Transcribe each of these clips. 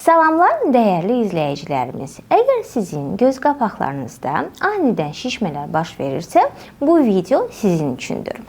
Salamlar dəyərli izləyicilərimiz. Əgər sizin göz qapaqlarınızda anidən şişmələr baş verirsə, bu video sizin üçündür.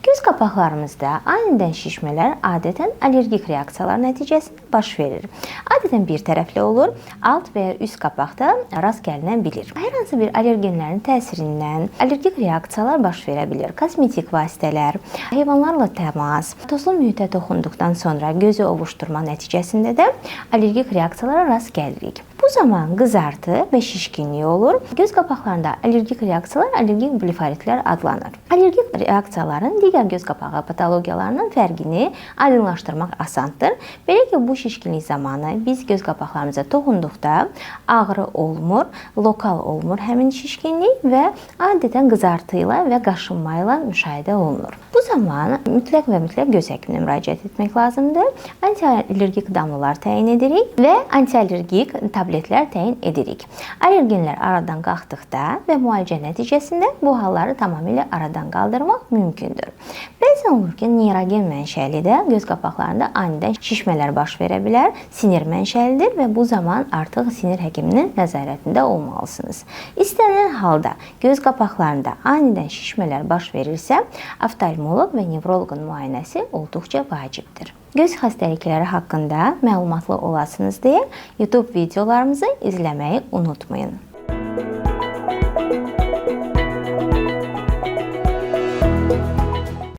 Göz qapaqlarımızda anidən şişmələr adətən allergik reaksiyalar nəticəsində baş verir. Adətən bir tərəfli olur, alt və ya üst qapaqda rast gəlinə bilir. Hər hansı bir allergenlərin təsirindən allergik reaksiyalar baş verə bilir. Kosmetik vasitələr, heyvanlarla təmas, tozlu mühitə toxunduqdan sonra gözü ovuşdurma nəticəsində də allergik reaksiyalara rast gəlirik. Bu zaman qızartı və şişkinlik olur. Göz qapaqlarında allergik reaksiyalar allergik blefaritlər adlanır. Allergik reaksiyaların digər göz qapağı patologiyalarının fərqini aydınlaşdırmaq asandır. Belə ki, bu şişkinlik zamanı biz göz qapaqlarımıza toxunduqda ağrı olmur, lokal olmur həmin şişkinlik və adətən qızartı ilə və qaşınma ilə müşahidə olunur. Bu zaman mütləq və mütləq göz həkiminə müraciət etmək lazımdır. Antiallergik damlalar təyin edirik və antiallergik tabletlər təyin edirik. Allergenlər aradan qalxdıqda və müalicə nəticəsində bu halları tamamilə aradan qaldırmaq mümkündür. Bəzən olur ki, neyrogen mənşəli də göz qapaqlarında anidən şişmələr baş verə bilər, sinir mənşəlidir və bu zaman artıq sinir həkiminin nəzarətində olmalısınız. İstənilən halda göz qapaqlarında anidən şişmələr baş verirsə, oftalmoloq və nevroloqun müayinəsi olduqca vacibdir. Göz xəstəlikləri haqqında məlumatlı olasınız deyə YouTube videolarımızı izləməyi unutmayın.